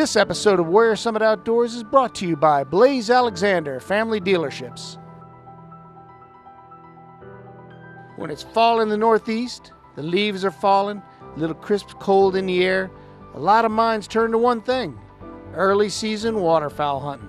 This episode of Warrior Summit Outdoors is brought to you by Blaze Alexander Family Dealerships. When it's fall in the Northeast, the leaves are falling, a little crisp cold in the air, a lot of minds turn to one thing: early season waterfowl hunting.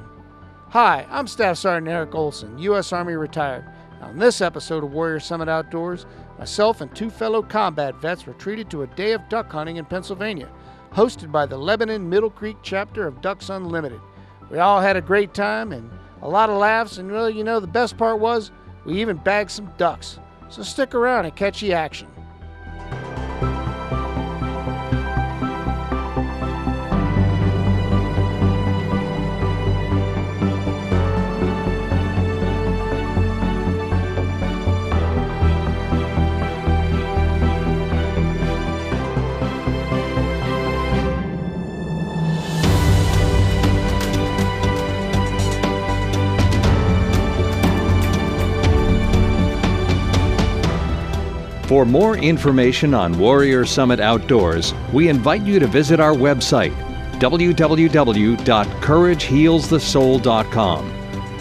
Hi, I'm Staff Sergeant Eric Olson, U.S. Army retired. On this episode of Warrior Summit Outdoors, myself and two fellow combat vets were treated to a day of duck hunting in Pennsylvania, hosted by the Lebanon Middle Creek chapter of Ducks Unlimited. We all had a great time and a lot of laughs, and really, the best part was we even bagged some ducks. So stick around and catch the action. For more information on Warrior Summit Outdoors, we invite you to visit our website, www.couragehealsthesoul.com.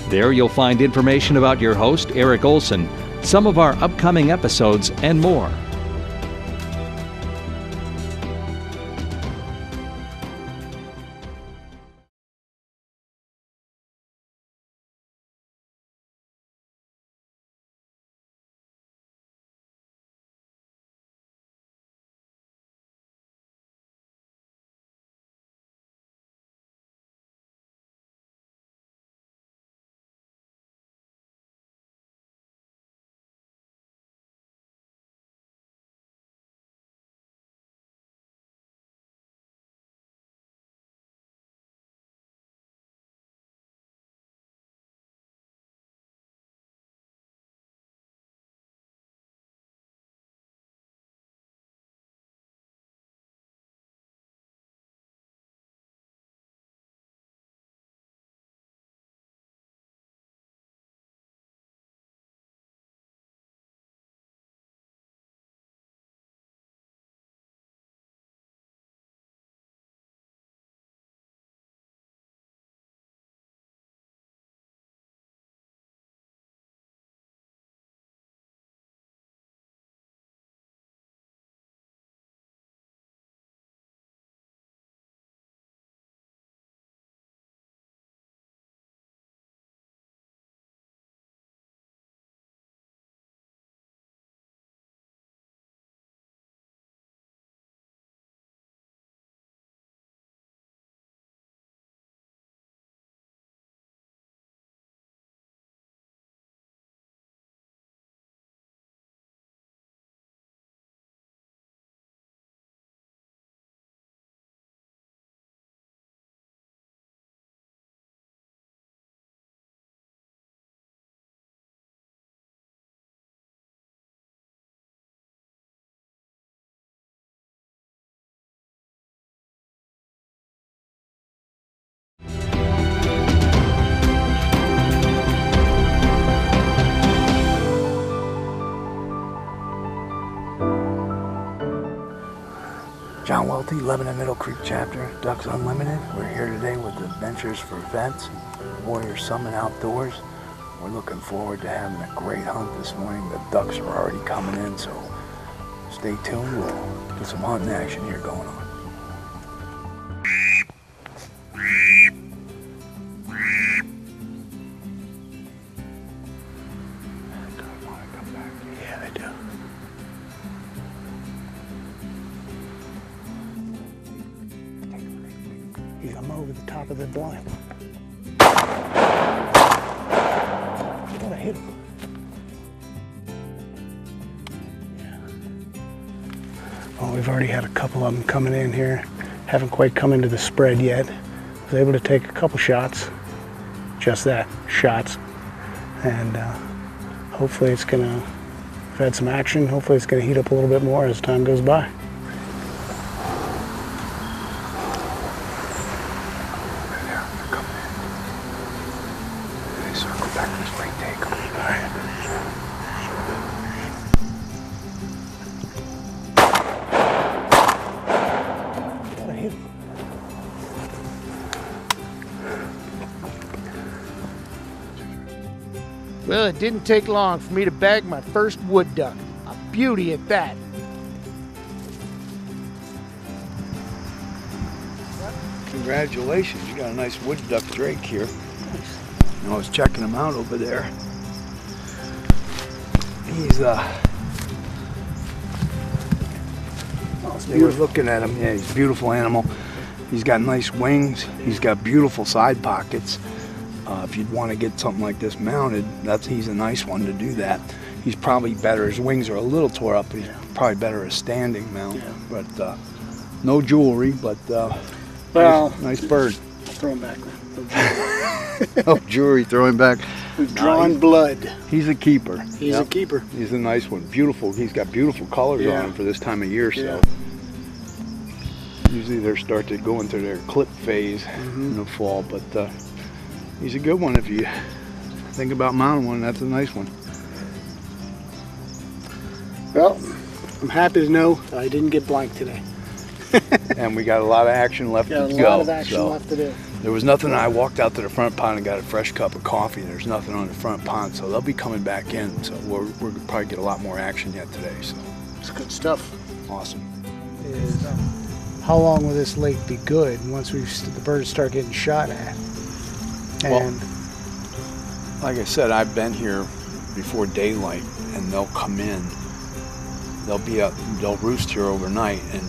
There you'll find information about your host, Eric Olson, some of our upcoming episodes, and more. John Welty, Lebanon Middle Creek Chapter, Ducks Unlimited. We're here today with Adventures for Vets, Warrior Summit Outdoors. We're looking forward to having a great hunt this morning. The ducks are already coming in, so stay tuned. We'll get some hunting action here going on. Yeah, they do. He's come over the top of the blind. Gotta hit him. Yeah. Well, we've already had a couple of them coming in here. Haven't quite come into the spread yet. Was able to take a couple shots. Just that, shots. And hopefully it's gonna, we've had some action. Hopefully it's gonna heat up a little bit more as time goes by. Well, it didn't take long for me to bag my first wood duck. A beauty at that. Congratulations, you got a nice wood duck drake here. I was checking him out over there. He's you were looking at him. Yeah, he's a beautiful animal. He's got nice wings. He's got beautiful side pockets. If you'd want to get something like this mounted, he's a nice one to do that. He's probably better. His wings are a little tore up, but he's probably better as standing mount. Yeah. But no jewelry, but well, nice bird. Throw him back. No jewelry, throw him back. We've drawn blood. He's a keeper. He's a keeper. He's a nice one. Beautiful. He's got beautiful colors on him for this time of year. So usually they start to go into their clip phase in the fall, but he's a good one. If you think about mounting one, that's a nice one. Well, I'm happy to know that I didn't get blanked today. And we got a lot of action left to go. Got a lot of action left to do. There was nothing. I walked out to the front pond and got a fresh cup of coffee. There's nothing on the front pond, so they'll be coming back in. So we're gonna probably get a lot more action yet today. So it's good stuff. Awesome. How long will this lake be good once the birds start getting shot at? And well, like I said, I've been here before daylight, and they'll come in. They'll roost here overnight, and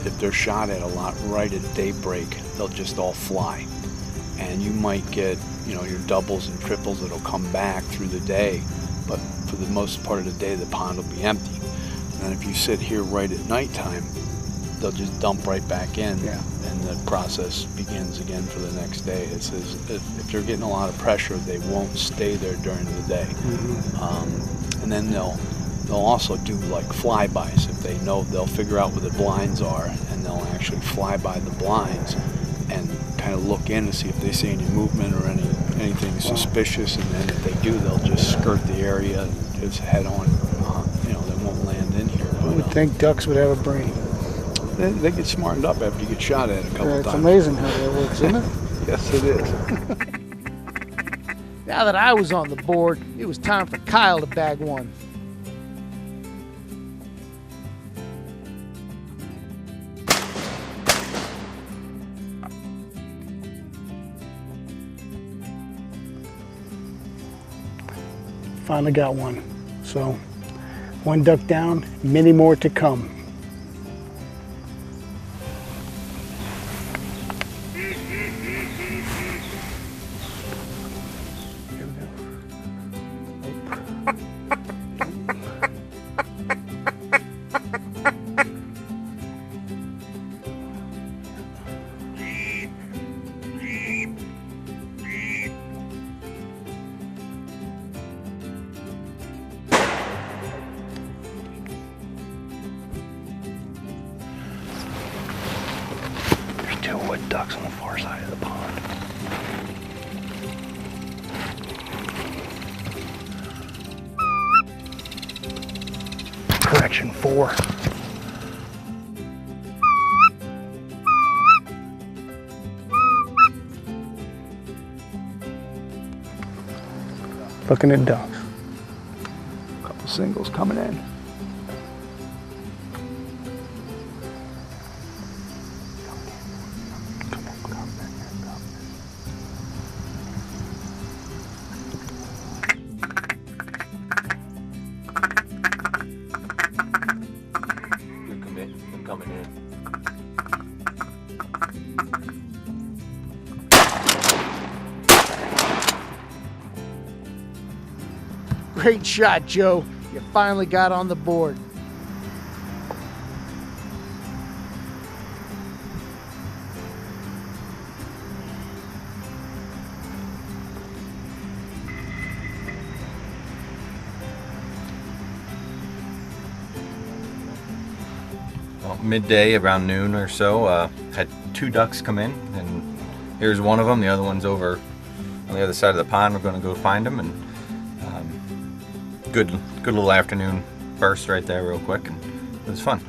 if they're shot at a lot right at daybreak, they'll just all fly. And you might get, your doubles and triples that'll come back through the day, but for the most part of the day, the pond will be empty. And if you sit here right at nighttime, they'll just dump right back in, and the process begins again for the next day. It says if they're getting a lot of pressure, they won't stay there during the day. And then they'll also do like flybys. If they know, they'll figure out where the blinds are, and they'll actually fly by the blinds and kind of look in to see if they see any movement or anything suspicious. And then if they do, they'll just skirt the area, just head on. They won't land in here. I would think ducks would have a brain. They get smartened up after you get shot at a couple times. It's amazing how that works, isn't it? Yes, it is. Now that I was on the board, it was time for Kyle to bag one. Finally got one. So, one duck down, many more to come. Two wood ducks on the far side of the pond. Correction, 4. Looking at ducks. A couple singles coming in. Coming in. Great shot, Joe. You finally got on the board. Well, midday, around noon or so, had 2 ducks come in, and here's one of them. The other one's over on the other side of the pond. We're going to go find them, and good little afternoon burst right there, real quick, and it was fun.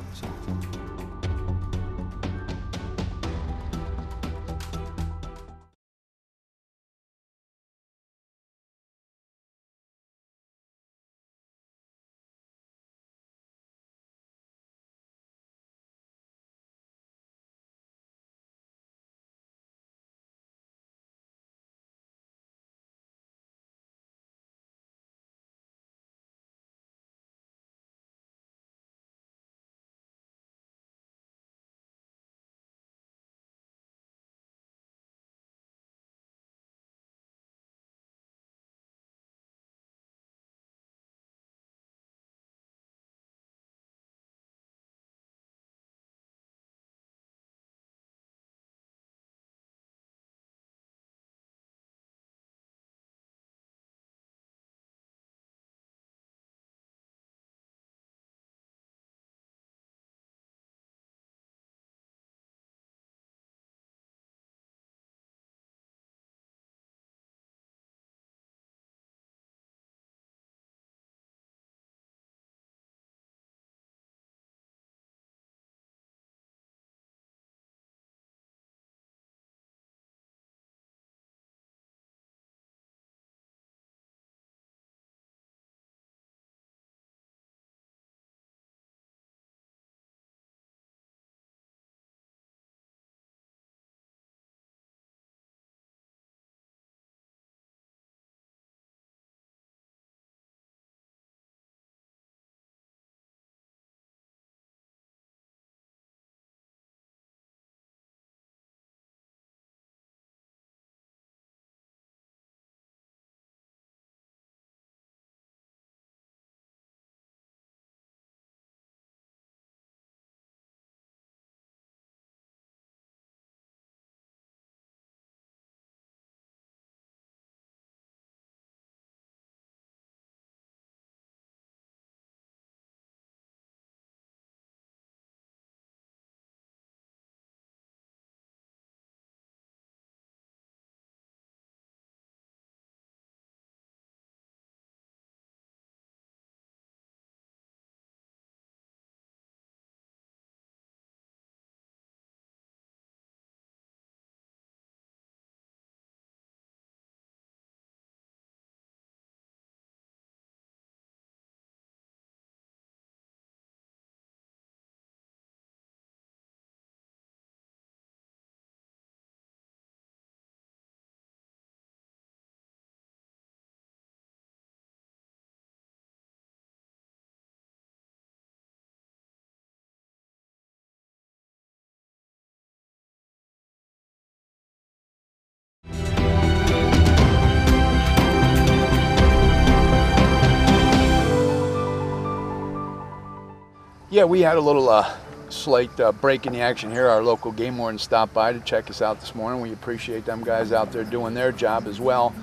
Yeah, we had a little slight break in the action here. Our local game warden stopped by to check us out this morning. We appreciate them guys out there doing their job as well.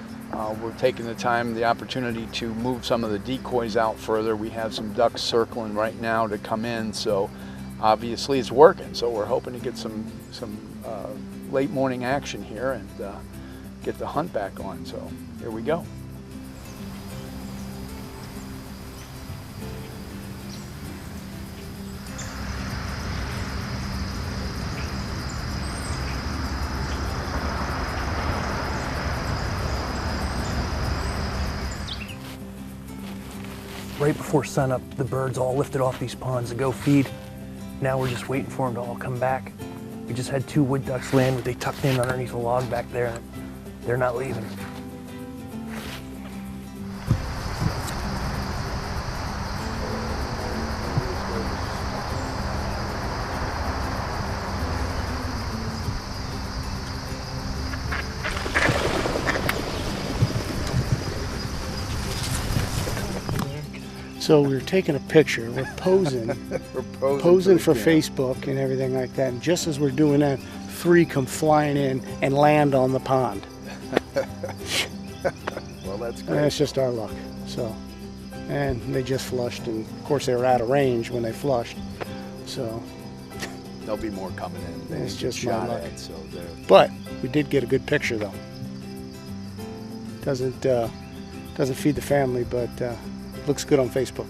We're taking the opportunity to move some of the decoys out further. We have some ducks circling right now to come in, so obviously it's working. So we're hoping to get some late morning action here and get the hunt back on. So here we go. Right before sunup, the birds all lifted off these ponds to go feed. Now we're just waiting for them to all come back. We just had 2 wood ducks land, but they tucked in underneath a log back there, and they're not leaving. So we were taking a picture, we're posing, posing for Facebook and everything like that. And just as we're doing that, 3 come flying in and land on the pond. Well, that's And great. that's just our luck. So, and they just flushed, and of course they were out of range when they flushed. So, There'll be more coming in. They It's didn't get just my shot luck. at, so they're but we did get a good picture though. Doesn't feed the family, but looks good on Facebook.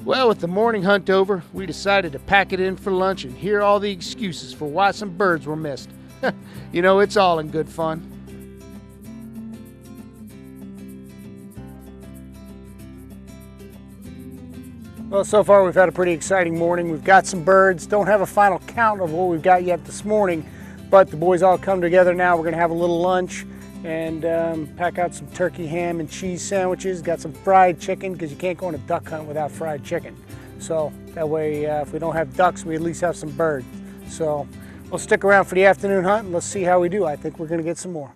Well, with the morning hunt over, we decided to pack it in for lunch and hear all the excuses for why some birds were missed. You know, it's all in good fun. Well, so far we've had a pretty exciting morning. We've got some birds. Don't have a final count of what we've got yet this morning, but the boys all come together now. We're going to have a little lunch and pack out some turkey ham and cheese sandwiches. Got some fried chicken, because you can't go on a duck hunt without fried chicken. So that way, if we don't have ducks, we at least have some birds. So we'll stick around for the afternoon hunt and let's see how we do. I think we're going to get some more.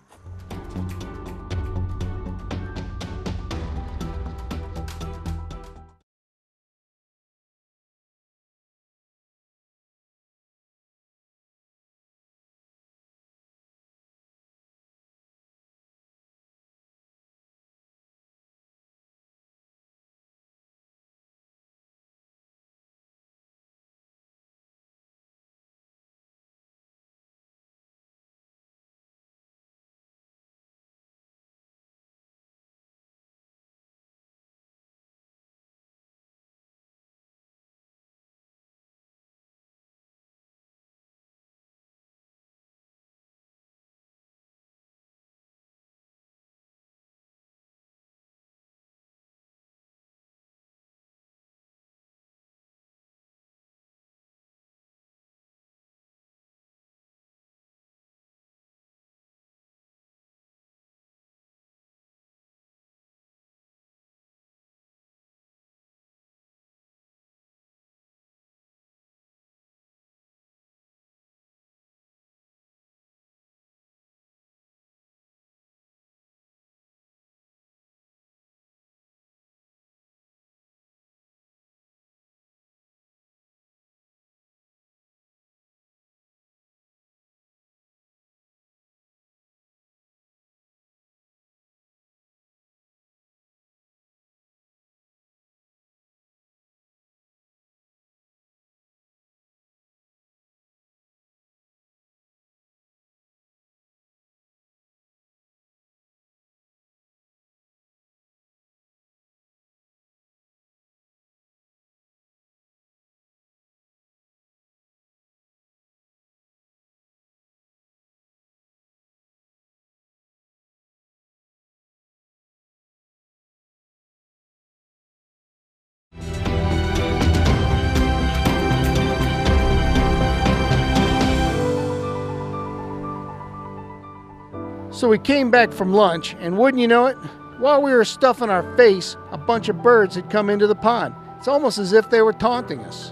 So we came back from lunch, and wouldn't you know it, while we were stuffing our face, a bunch of birds had come into the pond. It's almost as if they were taunting us.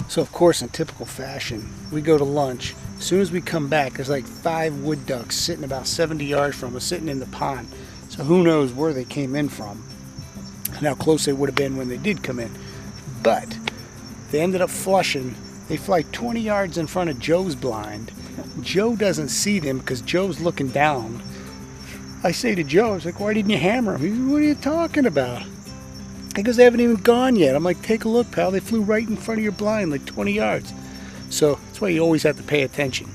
So of course, in typical fashion, we go to lunch, As soon as we come back, there's like 5 wood ducks sitting about 70 yards from us, sitting in the pond. So who knows where they came in from and how close they would have been when they did come in. But they ended up flushing. They fly 20 yards in front of Joe's blind. Joe doesn't see them because Joe's looking down. I say to Joe, I was like, why didn't you hammer them? He said, what are you talking about? He goes, they haven't even gone yet. I'm like, take a look, pal. They flew right in front of your blind, like 20 yards. So that's why you always have to pay attention.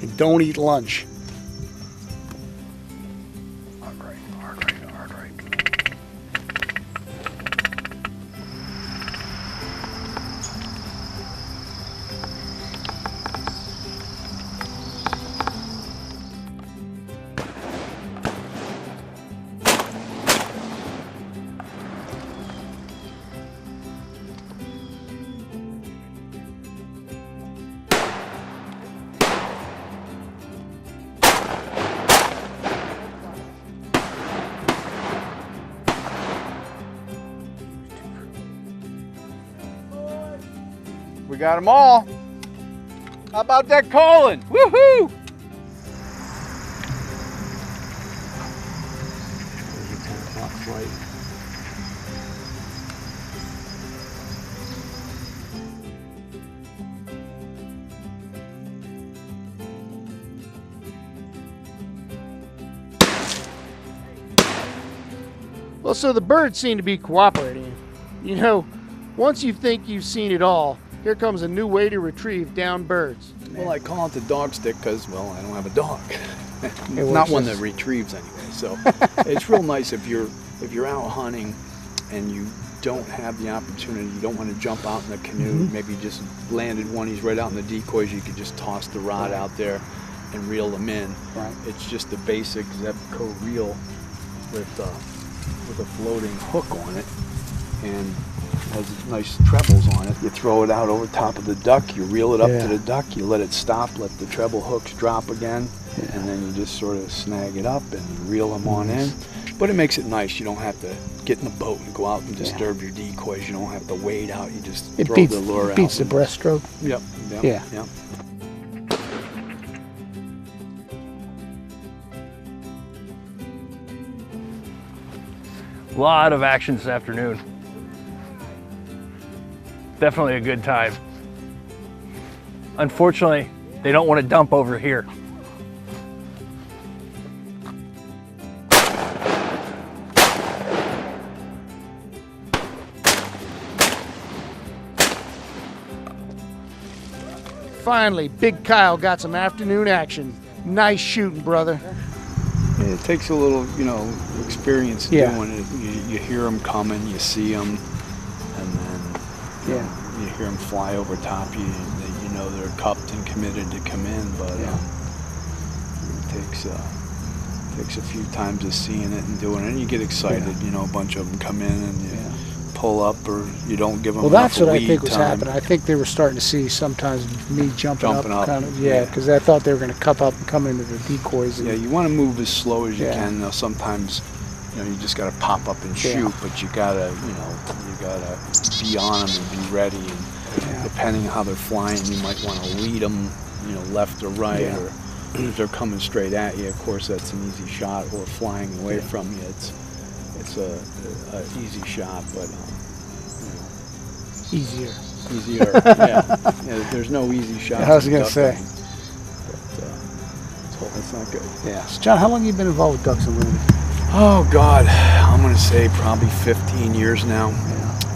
And don't eat lunch. Hard right. We got them all. How about that calling? Woohoo! There's a 10 o'clock flight. Well, so the birds seem to be cooperating. You know, once you think you've seen it all, here comes a new way to retrieve downed birds. Well, I call it the dog stick because, well, I don't have a dog. works Not one as- that retrieves anyway. So it's real nice if you're out hunting and you don't have the opportunity, you don't want to jump out in the canoe. Maybe you just landed one, he's right out in the decoys. You could just toss the rod out there and reel them in. Right. It's just a basic Zebco reel with a floating hook on it, and has nice trebles on it. You throw it out over top of the duck, you reel it up Yeah. to the duck, you let it stop, let the treble hooks drop again, and then you just sort of snag it up and reel them on in. But it makes it nice. You don't have to get in the boat and go out and disturb your decoys. You don't have to wade out. You just It throw beats, the lure out. beats the and- breaststroke. Yep. Yeah. Yep. A lot of action this afternoon. Definitely a good time. Unfortunately, they don't want to dump over here. Finally, Big Kyle got some afternoon action. Nice shooting, brother. Yeah, it takes a little, experience Yeah. doing it. You hear them coming, you see them, and then you hear them fly over top you. You know they're cupped and committed to come in, but it takes a few times of seeing it and doing it, and you get excited. A bunch of them come in and you pull up, or you don't give them Well, enough that's what I lead think was time. happening. I think they were starting to see sometimes me jumping Jumping up, kind of, yeah. because I thought they were going to cup up and come into the decoys. And, Yeah, you want to move as slow as you Yeah. can. Sometimes, you just got to pop up and Yeah. shoot, but you gotta be on them and be ready. And depending on how they're flying, you might want to lead them, left or right, Yeah. or if they're coming straight at you. Of course, that's an easy shot. Or flying away from you, it's a easy shot, but easier. easier. yeah, there's no easy shot. I was gonna say. But that's not good. Yeah. So John, how long have you been involved with Ducks Unlimited? Oh God, I'm gonna say probably 15 years now.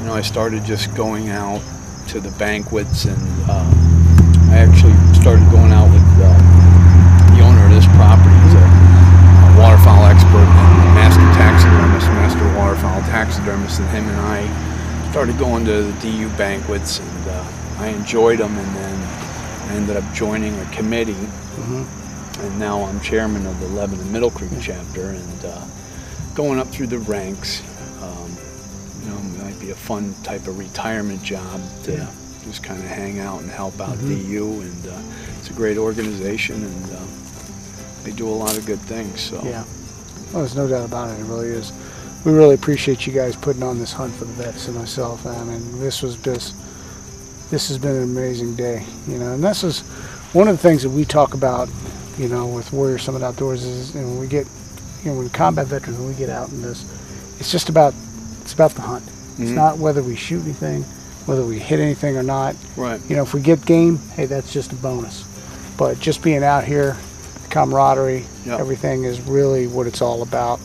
I started just going out to the banquets, and I actually started going out with the owner of this property. He's a waterfowl expert and master taxidermist, master waterfowl taxidermist, and him and I started going to the DU banquets, and I enjoyed them, and then I ended up joining a committee, and now I'm chairman of the Lebanon Middle Creek chapter, and going up through the ranks. It might be a fun type of retirement job to just kind of hang out and help out DU, and it's a great organization, and they do a lot of good things. So Yeah. Well, there's no doubt about it. It really is. We really appreciate you guys putting on this hunt for the vets and myself. I mean, this was just this has been an amazing day, you know. And this is one of the things that we talk about, you know, with Warrior Summit Outdoors is, and when we get, you know, when combat veterans, when we get out in this, it's just about, it's about the hunt. It's not whether we shoot anything, whether we hit anything or not. Right. You know, if we get game, hey, that's just a bonus. But just being out here, the camaraderie, everything is really what it's all about.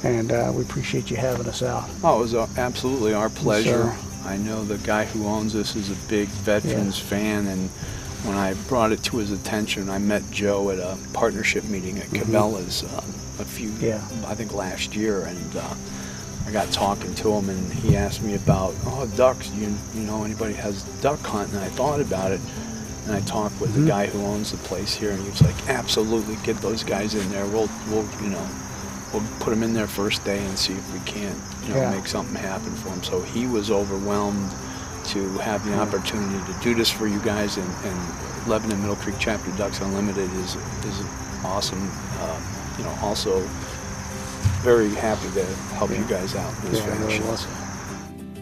And we appreciate you having us out. Oh, it was absolutely our pleasure. So, I know the guy who owns this is a big veterans fan, and when I brought it to his attention, I met Joe at a partnership meeting at Cabela's a few, I think last year, and I got talking to him, and he asked me about, ducks. You know anybody has duck hunt? And I thought about it, and I talked with the guy who owns the place here, and he was like, absolutely, get those guys in there. We'll put them in there first day and see if we can't, make something happen for them. So he was overwhelmed to have the opportunity to do this for you guys, and Lebanon Middle Creek Chapter Ducks Unlimited is awesome. Also very happy to help you guys out in this fashion.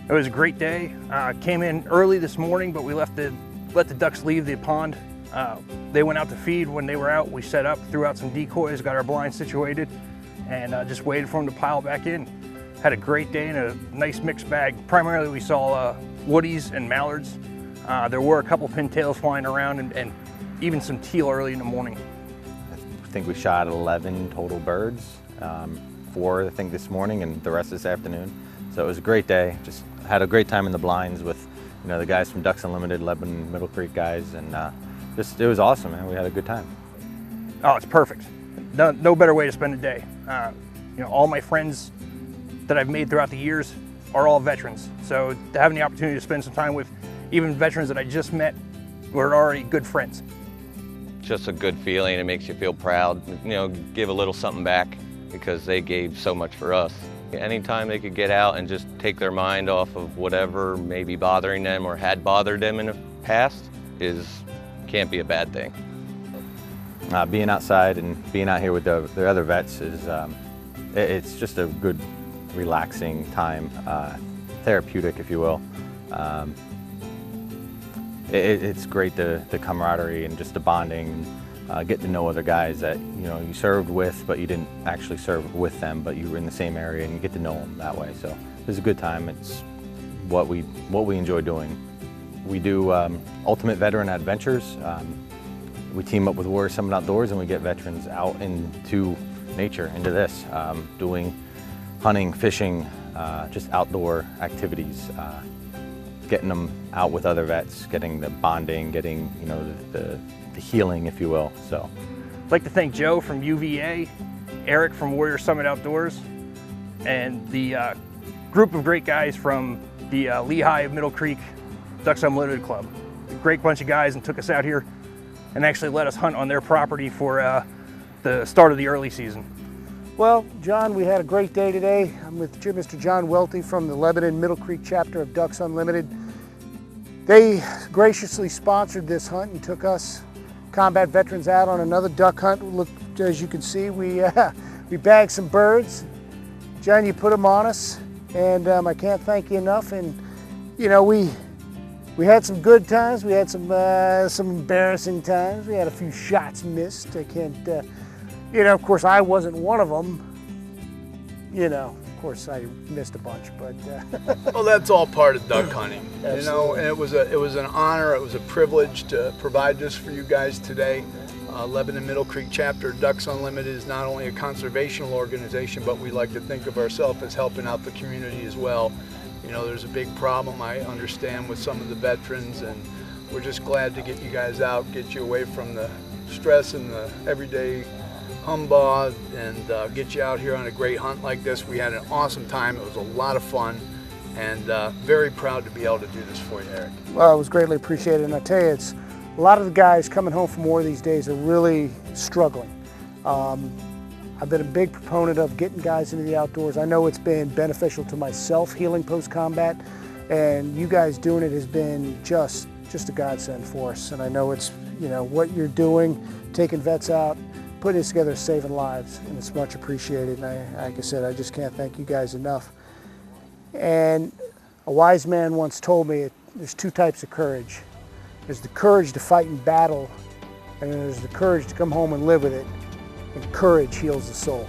It was a great day. Came in early this morning, but we let the ducks leave the pond. They went out to feed. When they were out, we set up, threw out some decoys, got our blinds situated, and just waited for them to pile back in. Had a great day and a nice mixed bag. Primarily we saw woodies and mallards. There were a couple pintails flying around and even some teal early in the morning. I think we shot 11 total birds, 4 I think this morning and the rest this afternoon. So it was a great day. Just had a great time in the blinds with the guys from Ducks Unlimited, Lebanon Middle Creek guys, and it was awesome, man. We had a good time. Oh, it's perfect. No better way to spend a day. All my friends that I've made throughout the years are all veterans. So having the opportunity to spend some time with even veterans that I just met, we're already good friends. Just a good feeling. It makes you feel proud, give a little something back because they gave so much for us. Anytime they could get out and just take their mind off of whatever may be bothering them or had bothered them in the past can't be a bad thing. Being outside and being out here with the other vets is, it's just a good, relaxing time, therapeutic, if you will. It's great, the camaraderie and just the bonding, get to know other guys that you served with, but you didn't actually serve with them, but you were in the same area, and you get to know them that way. So it's a good time. It's what we enjoy doing. We do Ultimate Veteran Adventures. We team up with Warrior Summit Outdoors, and we get veterans out into nature, into this, doing hunting, fishing, just outdoor activities, getting them out with other vets, getting the bonding, getting the healing, if you will. So I'd like to thank Joe from UVA, Eric from Warrior Summit Outdoors, and the group of great guys from the Lehigh Middle Creek Ducks Unlimited Club. A great bunch of guys, and took us out here and actually let us hunt on their property for the start of the early season. well, John, we had a great day today. I'm with Mr. John Welty from the Lebanon Middle Creek chapter of Ducks Unlimited. They graciously sponsored this hunt and took us combat veterans out on another duck hunt. Look, as you can see, we bagged some birds. John, you put them on us, and I can't thank you enough. And we had some good times. We had some embarrassing times. We had a few shots missed. I can't, of course, I wasn't one of them. Of course, I missed a bunch, but. Well, that's all part of duck hunting, and it was an honor. It was a privilege to provide this for you guys today. Lebanon Middle Creek Chapter Ducks Unlimited is not only a conservational organization, but we like to think of ourselves as helping out the community as well. There's a big problem, I understand, with some of the veterans, and we're just glad to get you guys out, get you away from the stress and the everyday humbug, and get you out here on a great hunt like this. We had an awesome time. It was a lot of fun, and very proud to be able to do this for you, Eric. Well, it was greatly appreciated, and I tell you, a lot of the guys coming home from war these days are really struggling. I've been a big proponent of getting guys into the outdoors. I know it's been beneficial to myself healing post-combat, and you guys doing it has been just a godsend for us. And I know it's, what you're doing, taking vets out, putting this together, saving lives, and it's much appreciated. And like I said, I just can't thank you guys enough. And a wise man once told me, there's two types of courage. There's the courage to fight in battle, and then there's the courage to come home and live with it. And courage heals the soul.